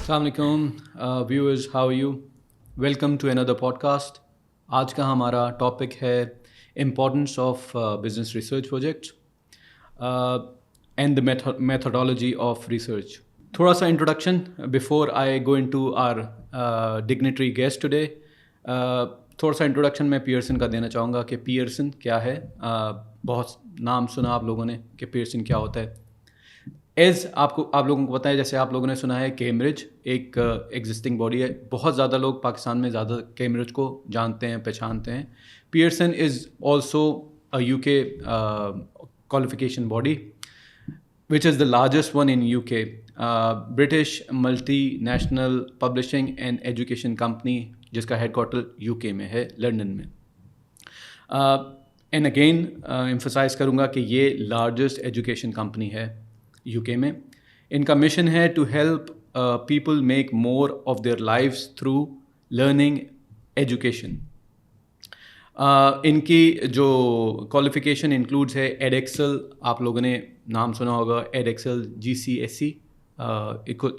Assalamualaikum viewers, how are you? Welcome to another podcast. आज का हमारा टॉपिक है importance of business research projects and the methodology of research. थोड़ा सा introduction before I go into our dignitary guest today. थोड़ा सा introduction मैं Pearson का देना चाहूँगा कि पियर्सन क्या है. बहुत नाम सुना आप लोगों ने कि पियर्सन क्या होता है. आप लोगों को पता है, जैसे आप लोगों ने सुना है कैम्ब्रिज एक एग्जिस्टिंग बॉडी है. बहुत ज़्यादा लोग पाकिस्तान में ज़्यादा कैम्ब्रिज को जानते हैं, पहचानते हैं. Pearson is also a UK qualification body which is the largest one in UK. British multinational publishing and education company जिसका हेडक्वार्टर यूके में है, लंदन में. एंड अगेन एम्फसाइज करूँगा कि ये लार्जेस्ट एजुकेशन कंपनी है यूके में. इनका मिशन है to help people make more of their lives through learning education. इनकी जो क्वालिफिकेशन इंक्लूड्स है एडएक्सेल. आप लोगों ने नाम सुना होगा एडएक्सेल GCSE.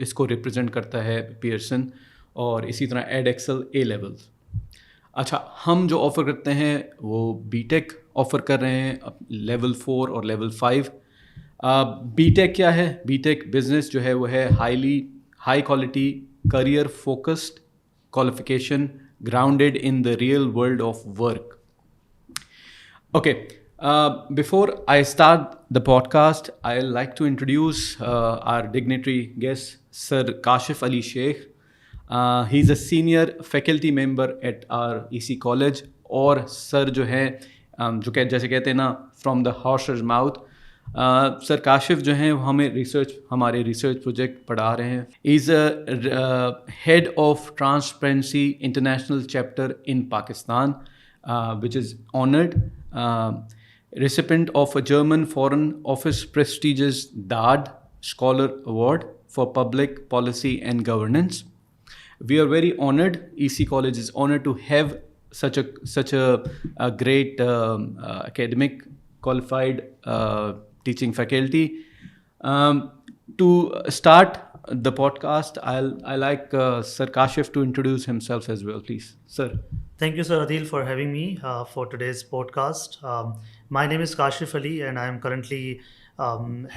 इसको रिप्रेजेंट करता है पियर्सन. और इसी तरह एडएक्सेल A लेवल्स. अच्छा, हम जो ऑफ़र करते हैं वो बीटेक ऑफ़र कर रहे हैं लेवल 4 और लेवल 5. बीटेक क्या है? बीटेक बिजनेस जो है वो है high quality career focused qualification grounded in the real world of work. Okay, before I start the podcast, I'd like to introduce our dignitary guest, Sir Kashif Ali Shaikh. He's a senior faculty member at our EC college. और sir जो है जैसे कहते हैं ना, from the horse's mouth, sir Kashif जो हैं हमारे रिसर्च प्रोजेक्ट पढ़ा रहे हैं. Is head of transparency international chapter in Pakistan, which is honoured recipient of a German Foreign Office prestigious DAAD Scholar Award for Public Policy and Governance. We are very honored. EC College is honored to have such a great academic qualified teaching faculty. To start the podcast, I like Sir Kashif to introduce himself as well, please. Sir. Thank you, Sir Adeel, for having me for today's podcast. My name is Kashif Ali, and I am currently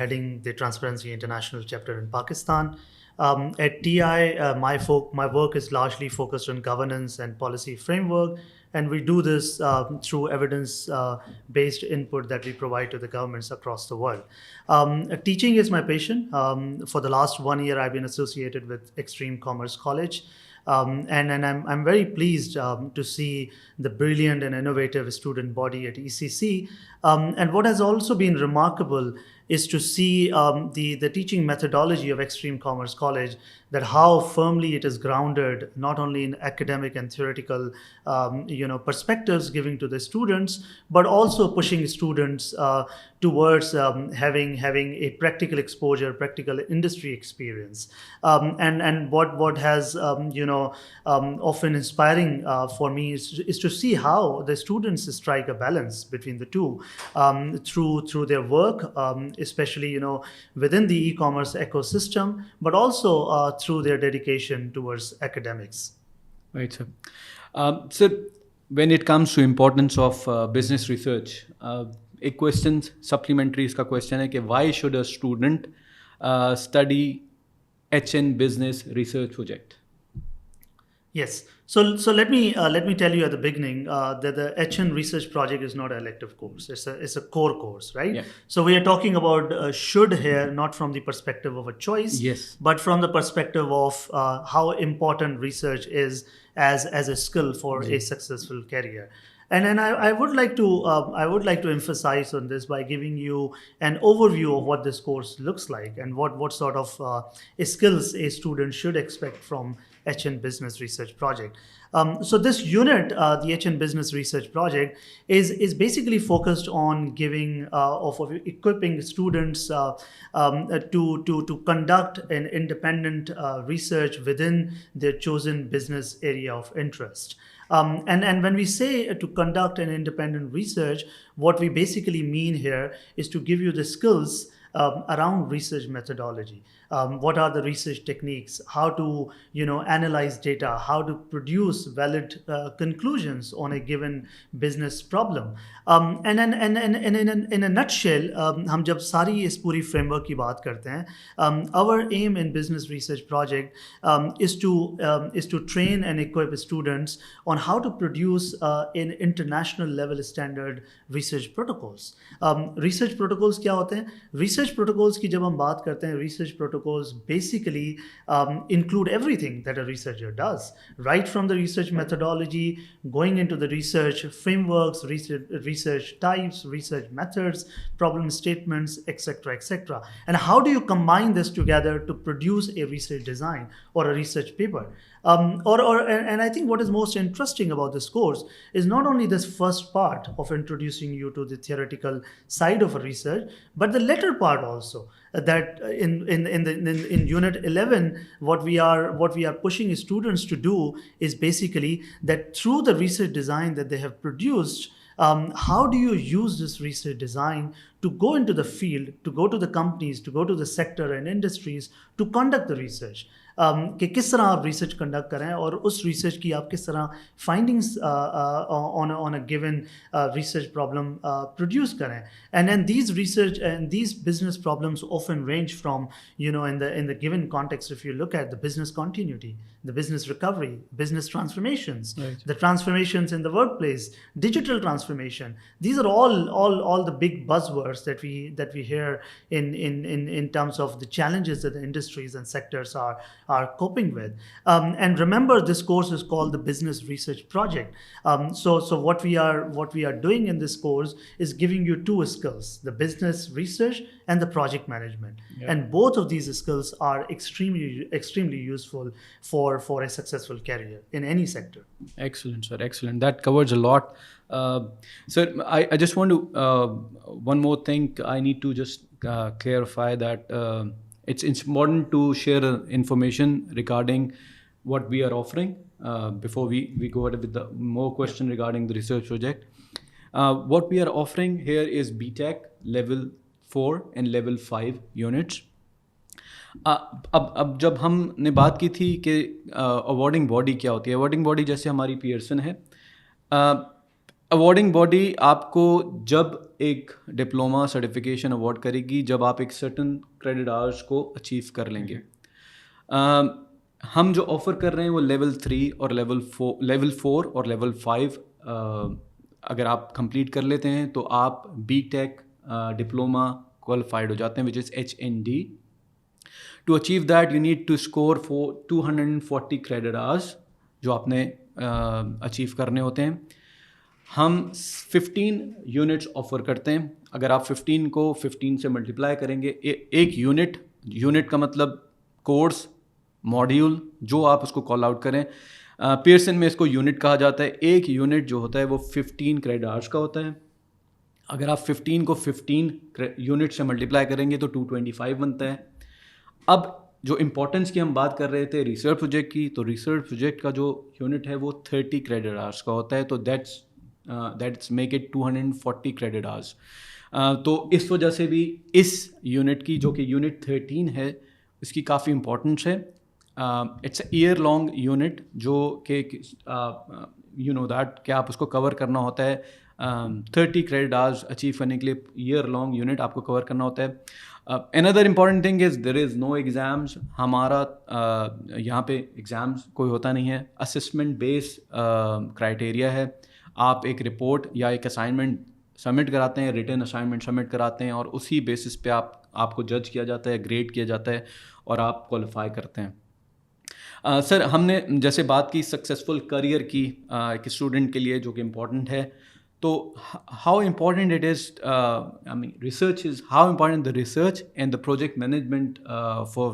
heading the Transparency International chapter in Pakistan. At TI, my work is largely focused on governance and policy framework, and we do this through evidence-based input that we provide to the governments across the world. Teaching is my passion. For the last 1 year, I've been associated with Extreme Commerce College. And I'm very pleased to see the brilliant and innovative student body at ECC. And what has also been remarkable is to see the teaching methodology of Extreme Commerce College, that how firmly it is grounded not only in academic and theoretical perspectives giving to the students, but also pushing students towards having a practical exposure, practical industry experience. And what has often inspiring for me is to see how the students strike a balance between the two through their work, especially within the e-commerce ecosystem, but also through their dedication towards academics. Right, sir. Sir, when it comes to importance of business research, एक question supplementary इसका question है कि why should a student study HN business research project? Yes. So let me tell you at the beginning that the HN research project is not an elective course. It's a core course, right? Yeah. So we are talking about should here, not from the perspective of a choice, Yes, but from the perspective of how important research is as a skill for a successful career. And I would like to emphasize on this by giving you an overview of what this course looks like and what sort of skills a student should expect from HN Business Research Project. So this unit, the HN Business Research Project, is basically focused on equipping students to conduct an independent research within their chosen business area of interest. And when we say to conduct an independent research, what we basically mean here is to give you the skills around research methodology. What are the research techniques? How to analyze data? How to produce valid conclusions on a given business problem? And in a nutshell, हम जब सारी इस पूरी framework की बात करते हैं, our aim in business research project is to train and equip students on how to produce in international level standard research protocols. Research protocols क्या होते हैं? Research protocols की जब हम बात करते हैं, research protocols basically include everything that a researcher does, right from the research methodology, going into the research frameworks, research types, research methods, problem statements, etc., etc. And how do you combine this together to produce a research design or a research paper? And I think what is most interesting about this course is not only this first part of introducing you to the theoretical side of a research, but the latter part also. That in Unit 11, what we are pushing students to do is basically that through the research design that they have produced, how do you use this research design to go into the field, to go to the companies, to go to the sector and industries to conduct the research? कि किस तरह आप research conduct करें और उस research की आप किस तरह findings on a given research problem produce करें. And then these research and these business problems often range from, in the given context, if you look at the business continuity, the business recovery, business transformations, Right. the transformations in the workplace, digital transformation. These are all the big buzzwords that we hear in terms of the challenges that the industries and sectors are coping with. And remember, this course is called the Business Research Project. So what we are doing in this course is giving you two skills: the business research and the project management. Yeah. And both of these skills are extremely useful for a successful career in any sector. Excellent, sir. Excellent. That covers a lot. Sir, I just want to, one more thing I need to just clarify that it's important to share information regarding what we are offering before we go ahead with the more question regarding the research project. What we are offering here is BTech level 4 and level 5 units. अब जब हमने बात की थी कि awarding body क्या होती है, अवॉर्डिंग बॉडी जैसे हमारी पियर्सन है, अवॉर्डिंग बॉडी आपको जब एक डिप्लोमा सर्टिफिकेशन अवार्ड करेगी जब आप एक सर्टन क्रेडिट आवर्स को अचीव कर लेंगे. हम जो ऑफ़र कर रहे हैं वो लेवल 3 और लेवल 4 और लेवल 5 अगर आप कंप्लीट कर लेते हैं तो आप BTech डिप्लोमा क्वालिफाइड हो जाते हैं, which is HND. To achieve that, you need to score for 240 credit hours जो आपने अचीव करने होते हैं. हम 15 यूनिट्स ऑफ़र करते हैं. अगर आप 15 को 15 से मल्टीप्लाई करेंगे, एक यूनिट का मतलब कोर्स, मॉड्यूल, जो आप उसको कॉल आउट करें. पियर्सन में इसको यूनिट कहा जाता है. एक यूनिट जो होता है वो 15 क्रेडिट आवर्स का होता है. अगर आप 15 को 15 यूनिट से मल्टीप्लाई करेंगे तो 225 बनता है. अब जो इम्पोर्टेंस की हम बात कर रहे थे रिसर्च प्रोजेक्ट की, तो रिसर्च प्रोजेक्ट का जो यूनिट है वो 30 क्रेडिट आवर्स का होता है. तो that's make it 240 credit hours. तो इस वजह से भी इस यूनिट की, जो कि यूनिट 13 है, इसकी काफ़ी इम्पोर्टेंस है. इट्स ईयर लॉन्ग यूनिट जो कि यू नो दैट कि आप उसको कवर करना होता है. 30 क्रेडिट आवर्स अचीव करने के लिए ईयर लॉन्ग यूनिट आपको कवर करना होता है. Another important thing is there is no exams. हमारा यहाँ पे एग्ज़ाम्स कोई होता नहीं है. असेसमेंट बेस क्राइटेरिया है. आप एक रिपोर्ट या एक असाइनमेंट सबमिट कराते हैं, रिटन असाइनमेंट सबमिट कराते हैं, और उसी बेसिस पे आपको जज किया जाता है, ग्रेड किया जाता है और आप क्वालिफाई करते हैं. सर, हमने जैसे बात की सक्सेसफुल करियर की एक स्टूडेंट के लिए जो कि इम्पोर्टेंट है, तो how important it is, I mean, research is how important the research and the project management for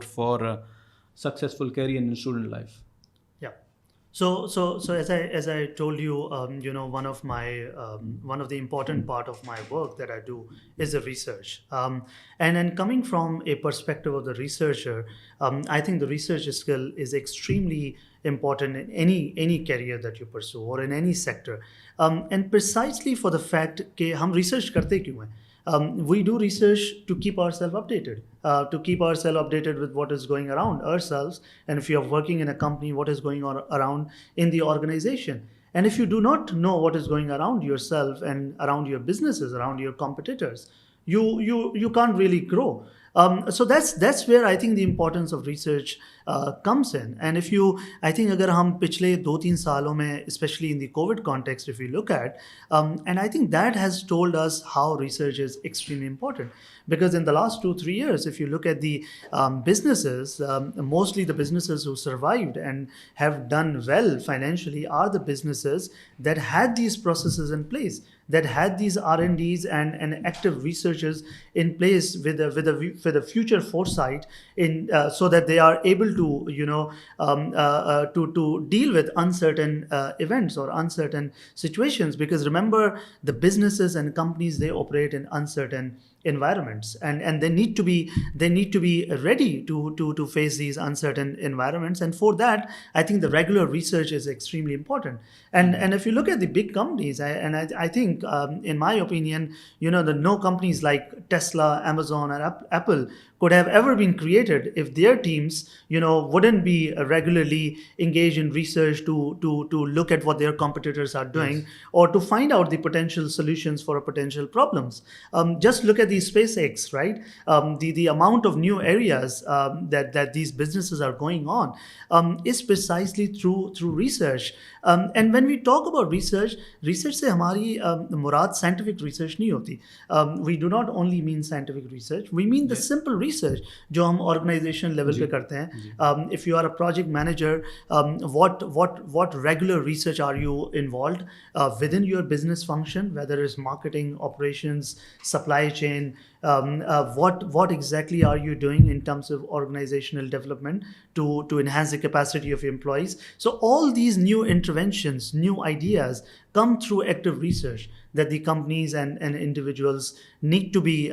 successful career in student life. Yeah. So as I told you, one of the important part of my work that I do is the research. And then coming from a perspective of the researcher, I think the research skill is extremely important in any career that you pursue or in any sector. And precisely for the fact कि हम research करते क्यों हैं? We do research to keep ourselves updated, with what is going around ourselves. And if you are working in a company, what is going on around in the organization. And if you do not know what is going around yourself and around your businesses, around your competitors, you can't really grow. So that's where I think the importance of research comes in. And if you, I think अगर हम पिछले 2-3 सालों में, especially in the COVID context, if you look at, and I think that has told us how research is extremely important. Because in the last 2-3 years, if you look at the businesses, mostly the businesses who survived and have done well financially are the businesses that had these processes in place, that had these R&Ds and active researchers in place with a future foresight in so that they are able to to deal with uncertain events or uncertain situations. Because remember, the businesses and companies, they operate in uncertain environments, and they need to be ready to face these uncertain environments. And for that, I think the regular research is extremely important. And if you look at the big companies, I think in my opinion, the no companies like Tesla, Amazon, and Apple could have ever been created if their teams wouldn't be regularly engaged in research to look at what their competitors are doing. Yes. Or to find out the potential solutions for potential problems. Just look at the SpaceX, right? The amount of new areas that these businesses are going on is precisely through research. And when we talk about research से हमारी मुराद scientific research नहीं होती. We do not only mean scientific research. We mean the simple research जो हम organization level पे करते हैं. If you are a project manager, what regular research are you involved within your business function, whether it's marketing, operations, supply chain, what exactly are you doing in terms of organizational development to enhance the capacity of employees. So all these new interventions, new ideas come through active research that the companies and individuals need to be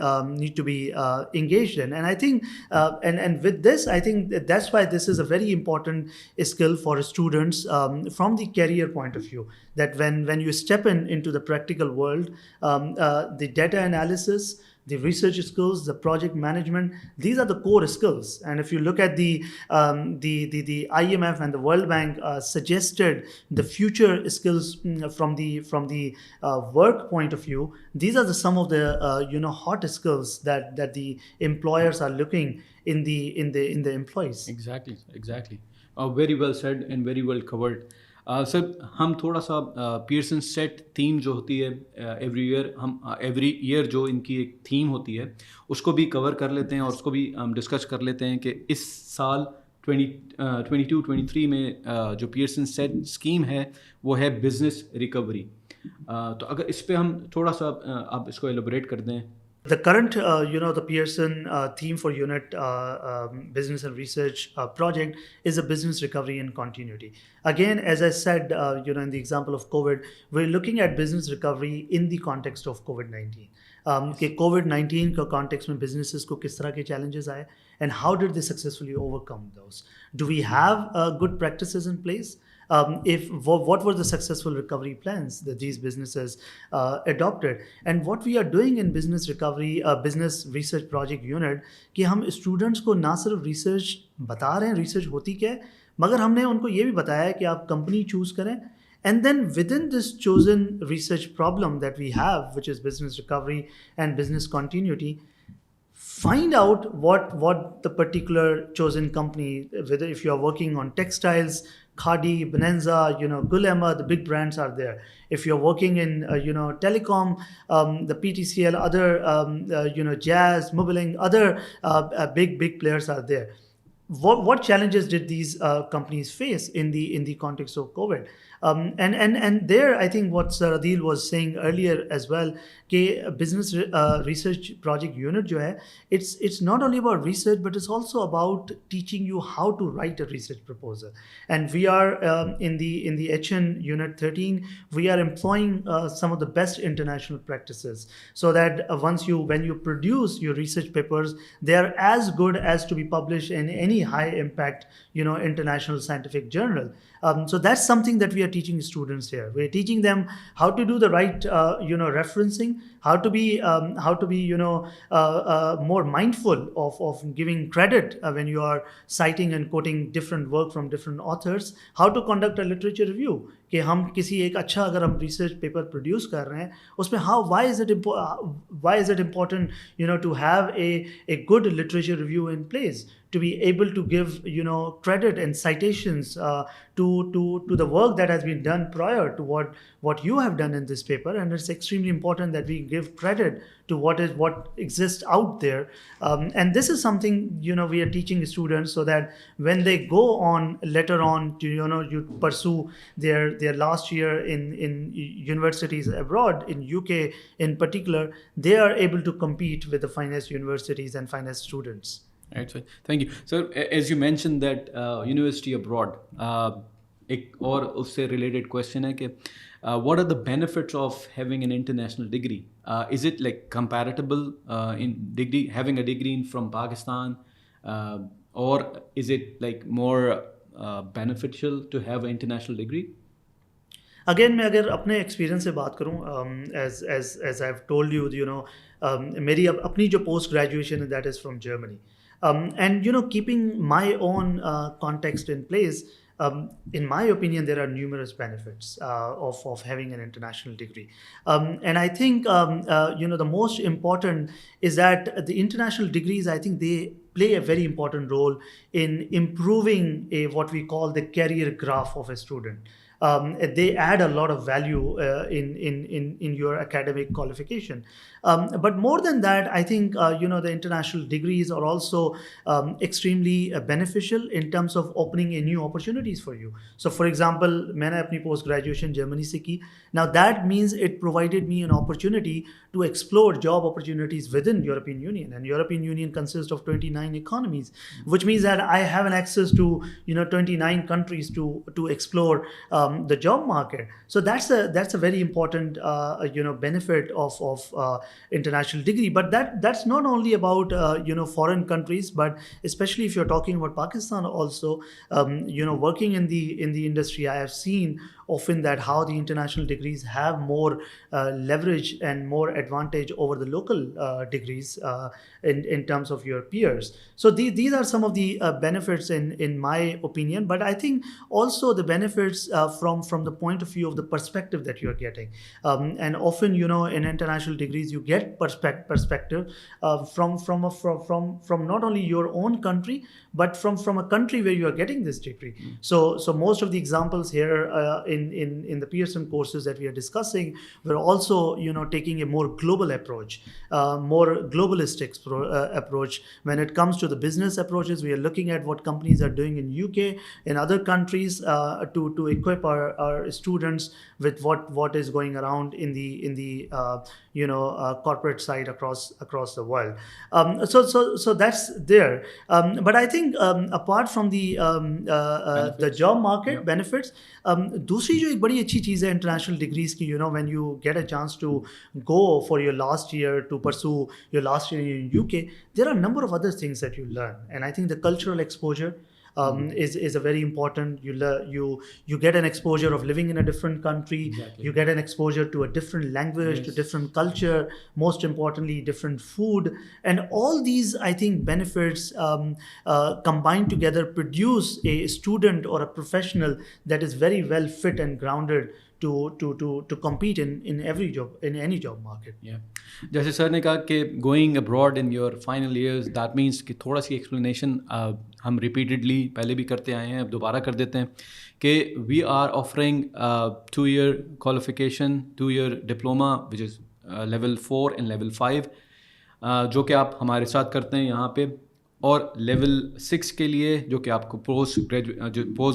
engaged in. And I think and with this, I think that's why this is a very important skill for students from the career point of view, that when you step into the practical world, the data analysis, the research skills, the project management, these are the core skills. And if you look at the IMF and the World Bank suggested the future skills from the work point of view, these are some of the hot skills that the employers are looking in the employees. Exactly. Very well said and very well covered. Sir हम थोड़ा सा Pearson set theme जो होती है every year जो इनकी एक theme होती है उसको भी कवर कर लेते हैं और उसको भी हम डिस्कस कर लेते हैं कि इस साल 2022-23 में जो पियर्सन सेट स्कीम है वो है बिजनेस रिकवरी. तो अगर इस पे हम थोड़ा सा आप इसको एलोबरेट कर दें. The current, the Pearson theme for unit business and research project is a business recovery and continuity. Again, as I said, in the example of COVID, we're looking at business recovery in the context of COVID-19. कि COVID-19 का context में businesses को किस तरह के challenges आए and how did they successfully overcome those? Do we have good practices in place? What were the successful recovery plans that these businesses adopted, and what we are doing in business recovery, business research project unit, कि हम students को ना सिर्फ research बता रहे हैं research होती क्या है, मगर हमने उनको ये भी बताया है कि आप company choose करें, and then within this chosen research problem that we have, which is business recovery and business continuity, find out what the particular chosen company, whether if you are working on textiles, Khadi, Bonanza, Gulema, the big brands are there. If you're working in, telecom, the PTCL, other, Jazz, Mobiling, other big players are there. What challenges did these companies face in the context of COVID? And there, I think what Sir Adeel was saying earlier as well, कि business research project unit जो है, it's not only about research, but it's also about teaching you how to write a research proposal. And we are in the HN unit 13, we are employing some of the best international practices, so that when you produce your research papers, they are as good as to be published in any high impact, international scientific journal. So that's something that we are teaching students here. We're teaching them how to do the right, referencing, how to be, more mindful of giving credit when you are citing and quoting different work from different authors, how to conduct a literature review, कि हम किसी एक अच्छा अगर हम research paper produce कर रहे हैं उसमें how why is it important to have a good literature review in place, to be able to give credit and citations to the work that has been done prior to what you have done in this paper. And it's extremely important that we give credit to what exists out there. And this is something we are teaching students, so that when they go on later on to you pursue their last year in universities abroad, in UK in particular, they are able to compete with the finest universities and finest students. Right, so thank you. So as you mentioned that university abroad, एक और उससे related question है कि what are the benefits of having an international degree? Is it like comparable in degree, having a degree from Pakistan, or is it like more beneficial to have an international degree? Again मैं अगर अपने experience से बात करूँ, as I have told you, मेरी अपनी जो post graduation है that is from Germany, and keeping my own context in place, in my opinion there are numerous benefits of having an international degree, and I think the most important is that the international degrees, I think they play a very important role in improving what we call the career graph of a student. They add a lot of value in your academic qualification. But more than that, I think the international degrees are also extremely beneficial in terms of opening a new opportunities for you. So for example, मैंने अपनी post graduation Germany से की. Now that means it provided me an opportunity to explore job opportunities within European Union, and European Union consists of 29 economies, which means that I have an access to 29 countries to explore the job market. So that's a very important benefit of international degree. But that's not only about foreign countries, but especially if you're talking about Pakistan also, working in the industry, I have seen often that how the international degrees have more leverage and more advantage over the local degrees in terms of your peers. So these are some of the benefits in my opinion. But I think also the benefits from the point of view of the perspective that you're getting, and often in international degrees you get perspective from not only your own country, but from a country where you are getting this degree. So most of the examples here in the Pearson courses that we are discussing, we're also taking a more global approach, more globalistic approach. When it comes to the business approaches, we are looking at what companies are doing in UK, in other countries, to equip our students with what is going around in the corporate side across the world. So that's there. But I think apart from the job market benefits, दूसरी जो एक बड़ी अच्छी चीज़ है international degrees की, when you get a chance to go for your last year to pursue your last year in UK, there are a number of other things that you learn, and I think the cultural exposure is a very important. You get an exposure of living in a different country. Exactly. You get an exposure to a different language, yes, to different culture, most importantly different food, and all these, I think, benefits combined together produce a student or a professional that is very well fit and grounded to compete in every job, in any job market. Yeah. जैसे sir ने कहा कि going abroad in your final years, that means कि थोड़ा सी explanation हम repeatedly पहले भी करते आए हैं, अब दोबारा कर देते हैं कि we are offering 2 year qualification, 2 year diploma which is level 4 and level 5, जो कि आप हमारे साथ करते हैं यहाँ पे, और लेवल 6 के लिए जो कि आपको पोस्ट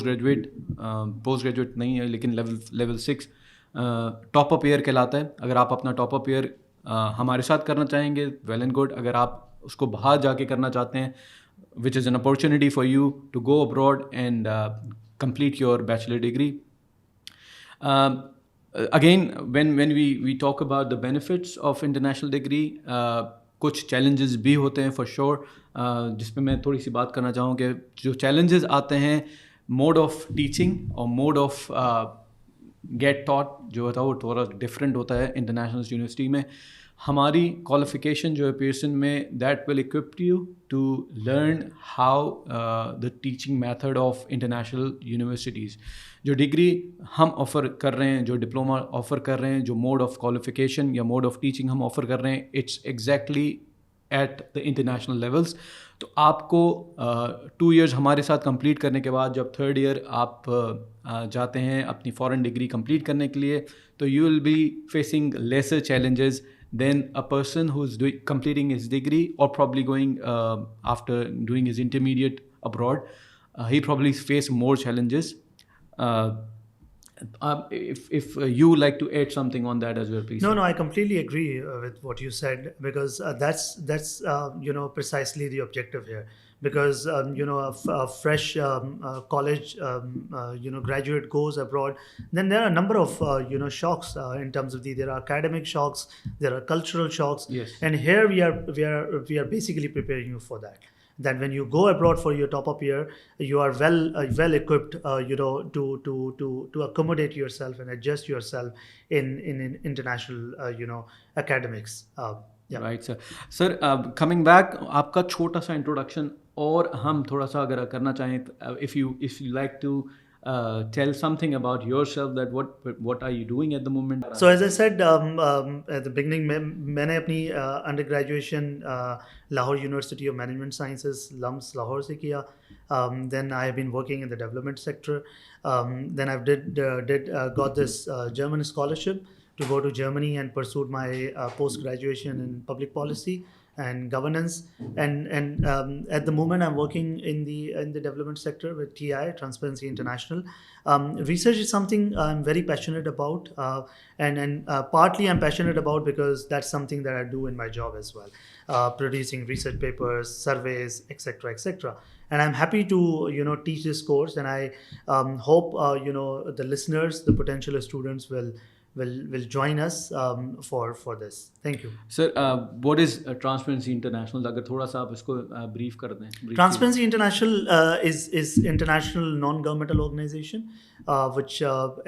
ग्रेजुएट नहीं है लेकिन लेवल 6 टॉप अप ईयर कहलाता है. अगर आप अपना टॉप अप ईयर हमारे साथ करना चाहेंगे, वेल एंड गुड. अगर आप उसको बाहर जाके करना चाहते हैं, which is an opportunity for you to go abroad and complete your bachelor degree. Again, when we talk about the benefits of international degree, कुछ challenges भी होते हैं for sure, जिस पे मैं थोड़ी सी बात करना चाहूँ कि जो challenges आते हैं mode of teaching और mode of get taught जो होता है वो थोड़ा different होता है international university में. हमारी qualification जो है Pearson में that will equip you to learn how the teaching method of international universities. जो डिग्री हम ऑफ़र कर रहे हैं, जो डिप्लोमा ऑफ़र कर रहे हैं, जो मोड ऑफ़ क्वालिफ़िकेशन या मोड ऑफ़ टीचिंग हम ऑफ़र कर रहे हैं, it's exactly at the international levels. तो आपको 2 इयर्स हमारे साथ कंप्लीट करने के बाद जब 3rd ईयर आप जाते हैं अपनी फॉरेन डिग्री कंप्लीट करने के लिए, तो you will be facing lesser challenges than a person who's completing his degree or probably going after doing his intermediate abroad. He probably face more challenges. If you like to add something on that as well, please. No, I completely agree with what you said, because that's precisely the objective here. Because a fresh college graduate goes abroad, then there are a number of shocks in terms of there are academic shocks, there are cultural shocks. Yes. And here we are basically preparing you for that. That when you go abroad for your top-up year, you are well equipped, to accommodate yourself and adjust yourself in international, academics. Yeah. Right, sir. Sir, coming back, आपका छोटा सा introduction और हम थोड़ा सा अगर करना चाहें, if you like to tell something about yourself, that what are you doing at the moment? So as I said at the beginning, मैंने अपनी undergraduation Lahore University of Management Sciences LUMS Lahore से किया. Then I have been working in the development sector. Then I've got this German scholarship to go to Germany and pursued my post graduation in public policy and governance. And at the moment I'm working in the development sector with TI, Transparency International. Research is something I'm very passionate about, and partly I'm passionate about because that's something that I do in my job as well, producing research papers, surveys, etc. And I'm happy to teach this course, and I hope the listeners, the potential students will join us for this. Thank you. Sir, what is Transparency International? अगर थोड़ा सा आप इसको brief कर दें. Transparency International is international non-governmental organization which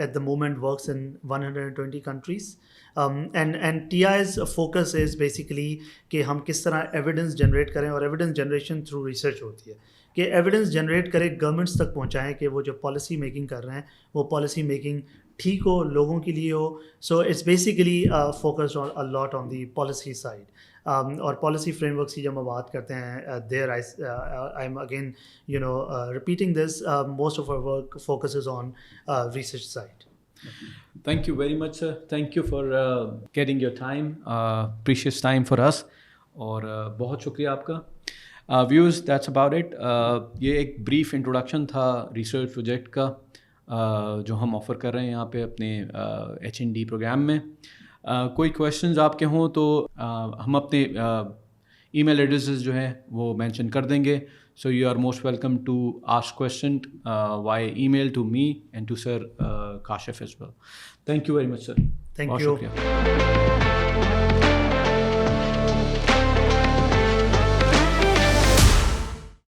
at the moment works in 120 countries. And TI's focus is basically कि हम किस तरह evidence generate करें, और evidence generation through research होती है कि evidence generate करें, governments तक पहुँचाएं कि वो जो policy making कर रहे हैं वो policy making ठीक हो, लोगों के लिए हो. So it's basically focused on a lot on the policy side. और policy frameworks की जब हम बात करते हैं, there I'm again repeating this. Most of our work focuses on research side. Thank you very much, sir. Thank you for getting your time, precious time for us. और बहुत शुक्रिया आपका. Viewers, that's about it. ये एक brief introduction था research project का जो हम ऑफ़र कर रहे हैं यहाँ पे अपने HND प्रोग्राम में. कोई क्वेश्चंस आपके हों तो हम अपने ईमेल एड्रेसेस जो हैं वो मेंशन कर देंगे. So you are most welcome to ask question via email to me and to sir Kashif as well. Thank you very much sir. Thank you. शुक्रिया.